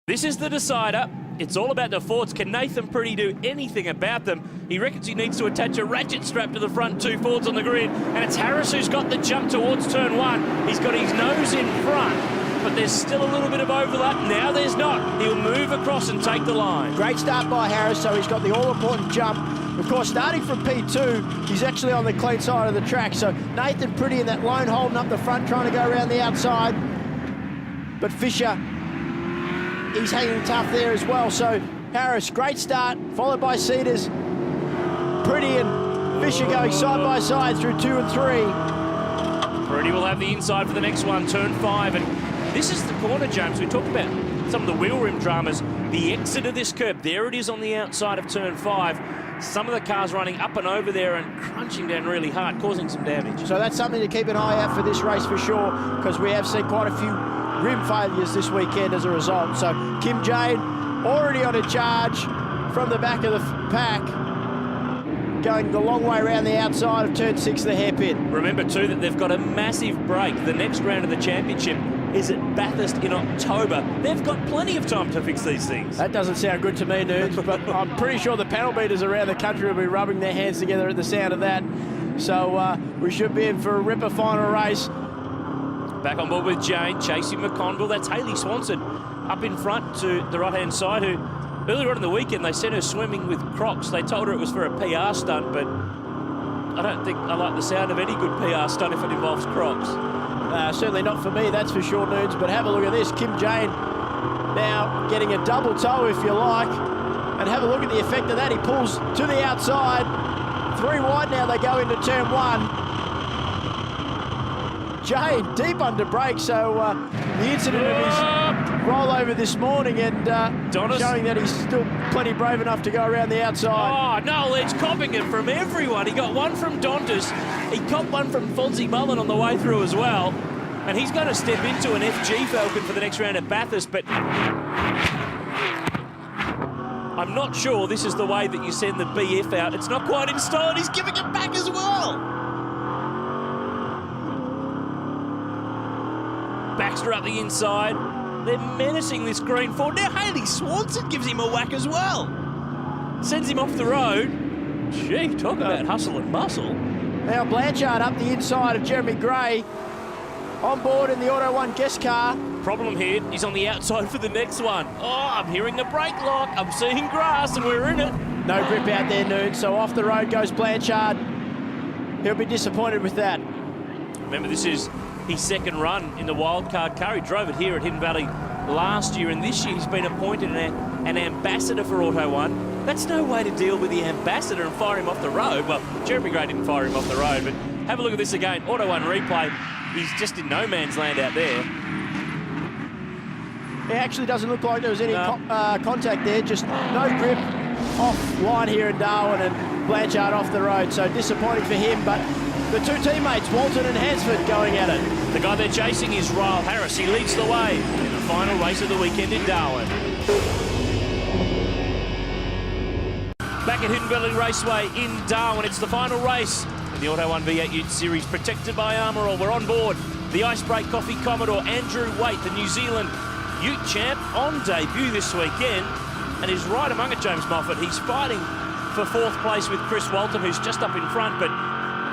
This is the decider. It's all about the Fords. Can Nathan Pretty do anything about them? He reckons he needs to attach a ratchet strap to the front two Fords on the grid. And it's Harris who's got the jump towards turn one. He's got his nose in front, but there's still a little bit of overlap. Now there's not. He'll move across and take the line. Great start by Harris, so he's got the all-important jump. Of course, starting from P2, he's actually on the clean side of the track. So Nathan Pretty in that lone holding up the front, trying to go around the outside. But Fisher, he's hanging tough there as well. So Harris, great start, followed by Cedars. Pretty and Fisher going side by side through 2 and 3. Pretty will have the inside for the next one, turn 5. And this is the corner, James. We talked about some of the wheel rim dramas. The exit of this curb, there it is on the outside of turn 5. Some of the cars running up and over there and crunching down really hard, causing some damage. So that's something to keep an eye out for this race for sure, because we have seen quite a few rim failures this weekend as a result. So Kim Jane already on a charge from the back of the pack, going the long way around the outside of turn 6, the hairpin. Remember too that they've got a massive break. The next round of the championship is at Bathurst in October. They've got plenty of time to fix these things. That doesn't sound good to me, Nudes, but I'm pretty sure the panel beaters around the country will be rubbing their hands together at the sound of that. So we should be in for a ripper final race. Back on board with Jane, chasing McConville. That's Hayley Swanson up in front to the right-hand side, who earlier on in the weekend they sent her swimming with Crocs. They told her it was for a PR stunt, but I don't think I like the sound of any good PR stunt if it involves Crocs. Certainly not for me, that's for sure, Nudes. But have a look at this. Kim Jane now getting a double toe, if you like. And have a look at the effect of that. He pulls to the outside. 3 wide now, they go into turn 1. Jane deep under brake, so the incident of his rollover this morning and showing that he's still plenty brave enough to go around the outside. Oh, Noel Edge copping it from everyone. He got one from Dontas. He copped one from Fonzie Mullen on the way through as well. And he's going to step into an FG Falcon for the next round at Bathurst, but I'm not sure this is the way that you send the BF out. It's not quite in style, and he's giving it back as well. Baxter up the inside. They're menacing this green Ford. Now Hayley Swanson gives him a whack as well. Sends him off the road. Gee, talk about hustle and bustle. Now Blanchard up the inside of Jeremy Gray. On board in the Auto 1 guest car. Problem here, he's on the outside for the next one. Oh, I'm hearing a brake lock. I'm seeing grass and we're in it. No grip out there, Nude. So off the road goes Blanchard. He'll be disappointed with that. Remember, this is his second run in the wildcard car. He drove it here at Hidden Valley last year, and this year he's been appointed an ambassador for Auto 1. That's no way to deal with the ambassador and fire him off the road. Well, Jeremy Gray didn't fire him off the road, but have a look at this again. Auto 1 replay. He's just in no man's land out there. It actually doesn't look like there was any contact there, just no grip off line here in Darwin, and Blanchard off the road. So disappointing for him, but the two teammates, Walton and Hansford, going at it. The guy they're chasing is Ryle Harris. He leads the way in the final race of the weekend in Darwin. Back at Hidden Valley Raceway in Darwin, it's the final race in the Auto 1 V8 Utes Series, protected by Armour All. We're on board the Icebreak Coffee Commodore, Andrew Waite, the New Zealand Ute champ, on debut this weekend, and is right among it, James Moffat. He's fighting for 4th place with Chris Walton, who's just up in front, but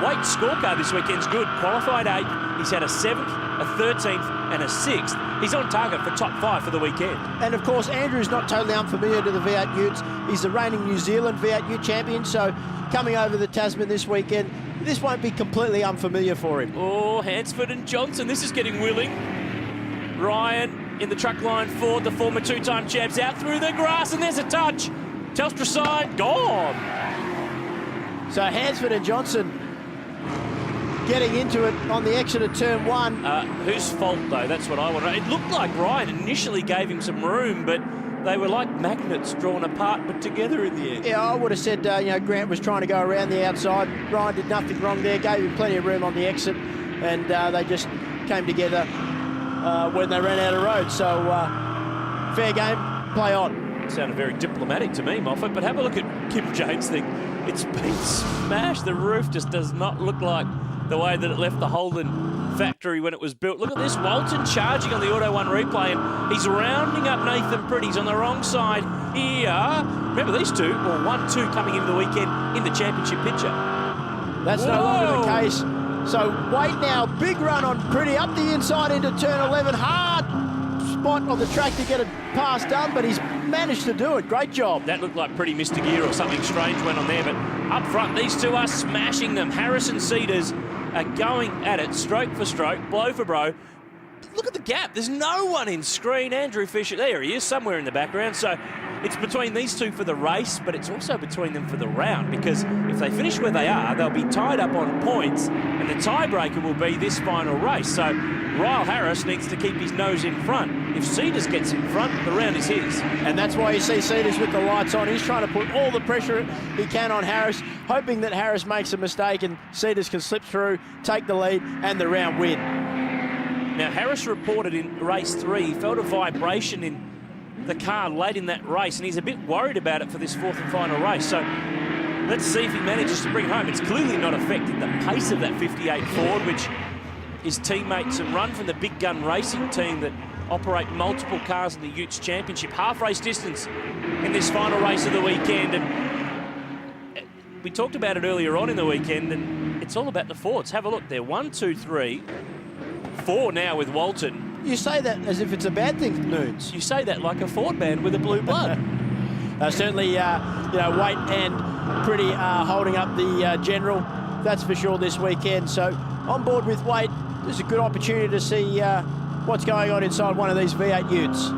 Waite's scorecard this weekend's good. Qualified 8th, he's had a 7th, a 13th and a 6th. He's on target for top 5 for the weekend. And of course, Andrew's not totally unfamiliar to the V8 Utes. He's the reigning New Zealand V8 Ute champion, so coming over the Tasman this weekend, this won't be completely unfamiliar for him. Oh, Hansford and Johnson, this is getting willing. Ryan in the truck line Ford, the former 2-time champs, out through the grass, and there's a touch. Telstra side, gone. So Hansford and Johnson getting into it on the exit of turn 1. Whose fault, though? That's what I want to know. It looked like Ryan initially gave him some room, but they were like magnets drawn apart but together in the end. Yeah, I would have said, Grant was trying to go around the outside. Ryan did nothing wrong there, gave him plenty of room on the exit, and they just came together when they ran out of road. So, fair game, play on. Sounded very diplomatic to me, Moffat, but have a look at Kim Jane's thing. It's been smashed. The roof just does not look like the way that it left the Holden factory when it was built. Look at this, Walton charging on the Auto 1 replay, and he's rounding up Nathan Pretty's on the wrong side here. Remember these two, or 1-2 coming into the weekend in the championship picture. That's no longer the case. So Waite now, big run on Pretty, up the inside into turn 11. Hard spot on the track to get a pass done, but he's managed to do it. Great job. That looked like Pretty missed a gear or something strange went on there, but up front, these two are smashing them. Harris and Cedars are going at it, stroke for stroke, blow for blow. Look at the gap. There's no one in screen. Andrew Fisher, there he is, somewhere in the background. So it's between these two for the race, but it's also between them for the round, because if they finish where they are, they'll be tied up on points, and the tiebreaker will be this final race. So Ryle Harris needs to keep his nose in front. If Cedars gets in front, the round is his. And that's why you see Cedars with the lights on. He's trying to put all the pressure he can on Harris, hoping that Harris makes a mistake and Cedars can slip through, take the lead, and the round win. Now, Harris reported in race 3, he felt a vibration in the car late in that race, and he's a bit worried about it for this fourth and final race. So let's see if he manages to bring it home. It's clearly not affected the pace of that 58 Ford, which his teammates have run from the Big Gun Racing team that operate multiple cars in the Utes Championship. Half race distance in this final race of the weekend, and we talked about it earlier on in the weekend, and it's all about the Fords. Have a look there, 1, 2, 3, 4 now with Walton. You say that as if it's a bad thing, Nudes. You say that like a Ford man with a blue blood. Certainly, you know, Waite and Pretty holding up the general, that's for sure, this weekend. So on board with Waite, there's a good opportunity to see what's going on inside one of these V8 Utes.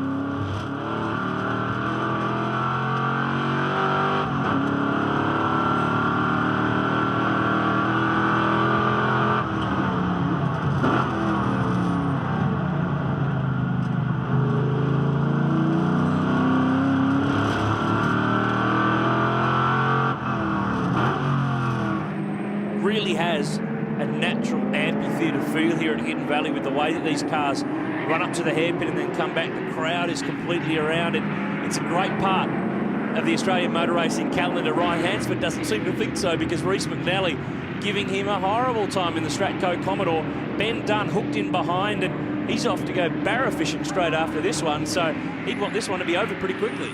Really has a natural amphitheatre feel here at Hidden Valley with the way that these cars run up to the hairpin and then come back. The crowd is completely around it. It's a great part of the Australian motor racing calendar. Ryan Hansford doesn't seem to think so, because Reece McNally giving him a horrible time in the Stratco Commodore. Ben Dunn hooked in behind, and he's off to go barra fishing straight after this one, so he'd want this one to be over pretty quickly.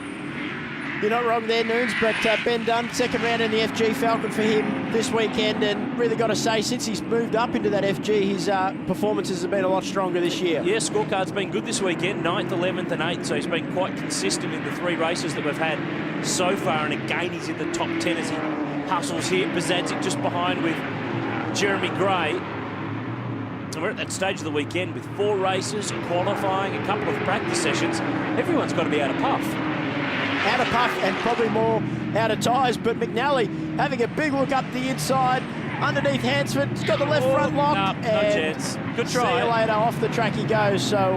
You're not wrong there, Nunes, but Ben Dunn, second round in the FG Falcon for him this weekend, and really got to say, since he's moved up into that FG, his performances have been a lot stronger this year. Yeah, scorecard's been good this weekend, 9th, 11th and 8th, so he's been quite consistent in the 3 races that we've had so far, and again he's in the top 10 as he hustles here. Bazadzik just behind with Jeremy Gray. And we're at that stage of the weekend with 4 races, qualifying, a couple of practice sessions. Everyone's got to be out of puff. Out of puff and probably more out of tyres, but McNally having a big look up the inside underneath Hansford. He's got the left front lock. No chance. Good try. See you later, off the track he goes. So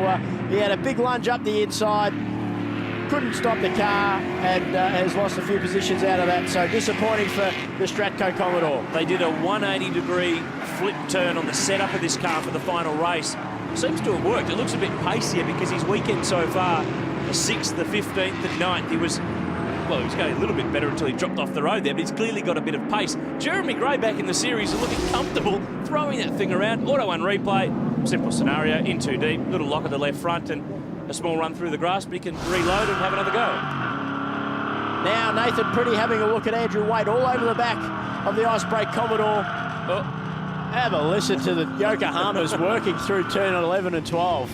he had a big lunge up the inside, couldn't stop the car, and has lost a few positions out of that. So disappointing for the Stratco Commodore. They did a 180-degree flip turn on the setup of this car for the final race. Seems to have worked. It looks a bit pacier because his weekend so far, the 6th, the 15th and 9th, he was going a little bit better until he dropped off the road there, but he's clearly got a bit of pace. Jeremy Gray back in the series and looking comfortable, throwing that thing around. Auto 1 replay, simple scenario, in too deep, little lock at the left front and a small run through the grass, but he can reload and have another go. Now Nathan Pretty having a look at Andrew Waite all over the back of the Ice Brake Commodore. Oh. Have a listen to the Yokohamas working through turn 11 and 12.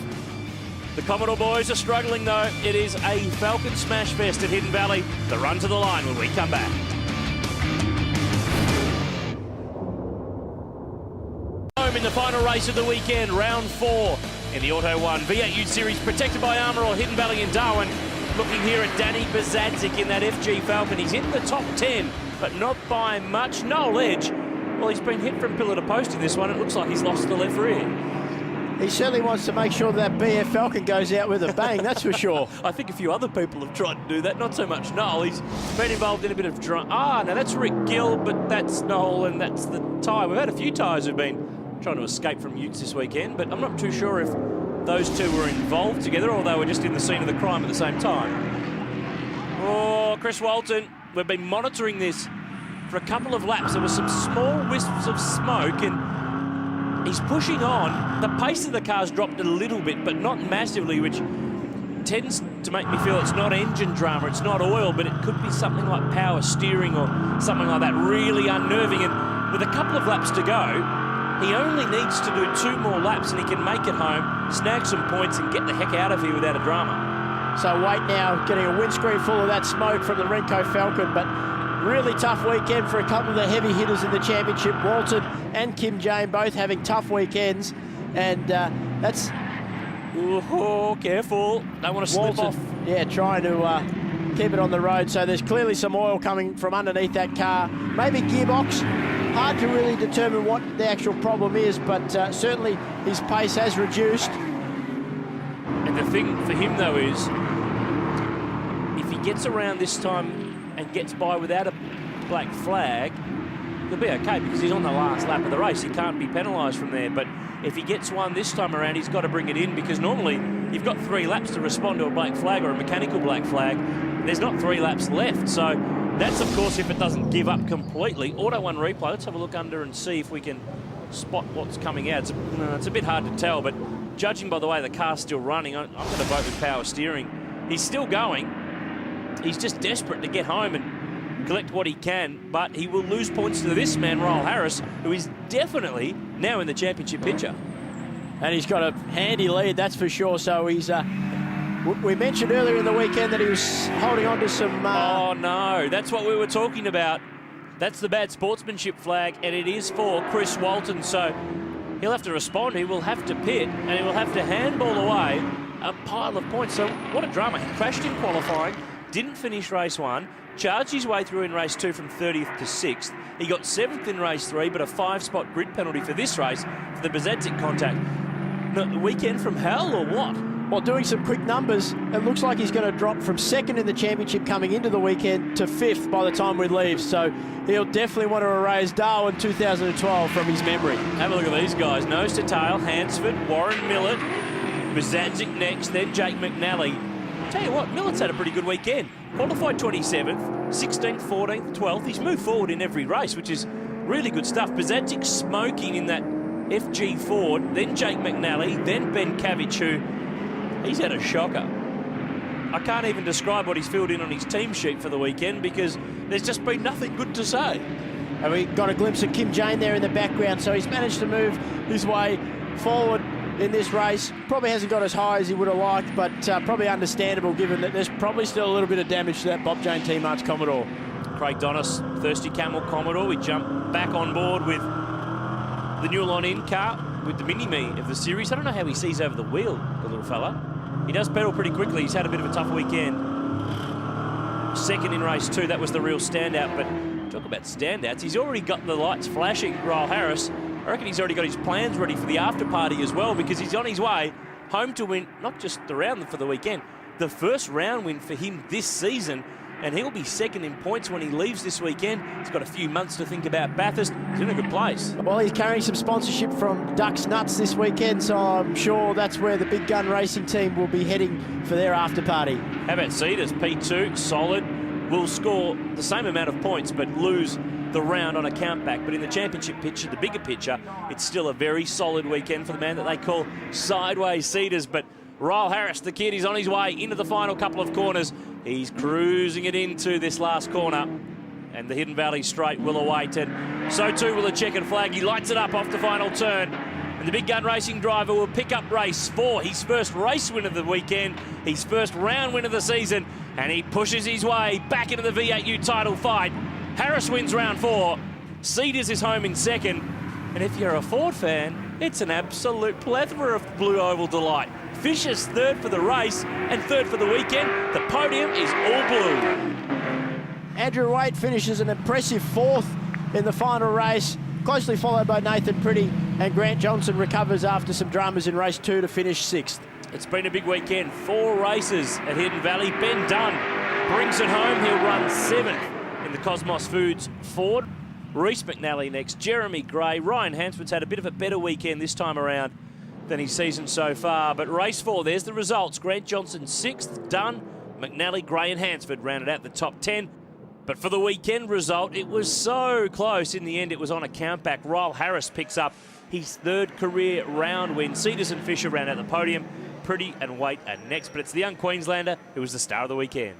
The Commodore boys are struggling though. It is a Falcon smash fest at Hidden Valley. The run to the line when we come back. Home in the final race of the weekend, round 4 in the Auto 1 V8 Ute Series, protected by Armour All, Hidden Valley in Darwin. Looking here at Danny Bazadzik in that FG Falcon. He's in the top 10, but not by much. Noel Edge, well, he's been hit from pillar to post in this one. It looks like he's lost the left rear. He certainly wants to make sure that BF Falcon goes out with a bang, that's for sure. I think a few other people have tried to do that, not so much Noel. He's been involved in a bit of now that's Rick Gill, but that's Noel, and that's the tyre. We've had a few tyres who've been trying to escape from Utes this weekend, but I'm not too sure if those two were involved together or they were just in the scene of the crime at the same time. Oh, Chris Walton, we've been monitoring this for a couple of laps. There were some small wisps of smoke, and he's pushing on. The pace of the car's dropped a little bit, but not massively, which tends to make me feel it's not engine drama, it's not oil, but it could be something like power steering or something like that, really unnerving. And with a couple of laps to go, he only needs to do 2 more laps and he can make it home, snag some points and get the heck out of here without a drama. So Waite now getting a windscreen full of that smoke from the Renko Falcon, but really tough weekend for a couple of the heavy hitters in the championship. Walton and Kim Jane both having tough weekends, and that's... Oh, careful. Don't want to slip off. Yeah, trying to keep it on the road. So there's clearly some oil coming from underneath that car. Maybe gearbox. Hard to really determine what the actual problem is, but certainly his pace has reduced. And the thing for him, though, is if he gets around this time and gets by without a black flag, he'll be okay because he's on the last lap of the race. He can't be penalised from there. But if he gets one this time around, he's got to bring it in because normally you've got 3 laps to respond to a black flag or a mechanical black flag. There's not 3 laps left. So that's, of course, if it doesn't give up completely. Auto 1 replay. Let's have a look under and see if we can spot what's coming out. It's a bit hard to tell, but judging by the way the car's still running, I'm going to vote with power steering. He's still going. He's just desperate to get home and collect what he can, but he will lose points to this man, Ryle Harris, who is definitely now in the championship picture. And he's got a handy lead, that's for sure. So he's... we mentioned earlier in the weekend that he was holding on to some... Oh, no. That's what we were talking about. That's the bad sportsmanship flag, and it is for Chris Walton. So he'll have to respond. He will have to pit, and he will have to handball away a pile of points. So what a drama. He crashed in qualifying, didn't finish race 1, charged his way through in race 2 from 30th to 6th. He got 7th in race 3, but a 5-spot grid penalty for this race for the Bezetzik contact. No, weekend from hell or what? Well, doing some quick numbers, it looks like he's going to drop from 2nd in the championship coming into the weekend to 5th by the time we leave. So he'll definitely want to erase Darwin 2012 from his memory. Have a look at these guys. Nose to tail, Hansford, Warren Millett, Bezetzik next, then Jake McNally. Tell you what, Millett's had a pretty good weekend. Qualified 27th, 16th, 14th, 12th. He's moved forward in every race, which is really good stuff. Bezetzik smoking in that FG Ford, then Jake McNally, then Ben Cavich, who he's had a shocker. I can't even describe what he's filled in on his team sheet for the weekend because there's just been nothing good to say. And we got a glimpse of Kim Jane there in the background, so he's managed to move his way forward in this race. Probably hasn't got as high as he would have liked, but probably understandable given that there's probably still a little bit of damage to that Bob Jane Team Arts Commodore. Craig Donis, Thirsty Camel Commodore. We jump back on board with the Newlon in car with the mini-me of the series. I don't know how he sees over the wheel, the little fella. He does pedal pretty quickly. He's had a bit of a tough weekend. 2nd in race 2, that was the real standout. But talk about standouts. He's already got the lights flashing, Ryle Harris. I reckon he's already got his plans ready for the after party as well because he's on his way home to win not just the round for the weekend, the first round win for him this season, and he'll be 2nd in points when he leaves this weekend. He's got a few months to think about Bathurst. He's in a good place. Well, he's carrying some sponsorship from Ducks Nuts this weekend, so I'm sure that's where the Big Gun Racing team will be heading for their after party. How about Cedars? P2, solid, will score the same amount of points but lose the round on a countback. But in the championship picture, the bigger picture, it's still a very solid weekend for the man that they call Sideways Cedars. But Ryle Harris, the kid, is on his way into the final couple of corners. He's cruising it into this last corner. And the Hidden Valley Straight will await. And so too will the checkered flag. He lights it up off the final turn. And the Big Gun Racing driver will pick up race 4. His first race win of the weekend. His first round win of the season. And he pushes his way back into the V8U title fight. Harris wins round 4. Cedars is home in 2nd. And if you're a Ford fan, it's an absolute plethora of blue oval delight. Fisher's 3rd for the race and 3rd for the weekend. The podium is all blue. Andrew Waite finishes an impressive 4th in the final race, closely followed by Nathan Pretty, and Grant Johnson recovers after some dramas in race 2 to finish 6th. It's been a big weekend. 4 races at Hidden Valley. Ben Dunn brings it home. He'll run 7th in the Cosmos Foods Ford. Reece McNally next. Jeremy Gray. Ryan Hansford's had a bit of a better weekend this time around than his season so far. But race 4, there's the results. Grant Johnson 6th. Dunn, McNally, Gray and Hansford rounded out the top 10. But for the weekend result, it was so close. In the end, it was on a countback. Ryle Harris picks up his third career round win. Cedars and Fisher round out the podium. Pretty and Waite are next, but it's the young Queenslander who was the star of the weekend.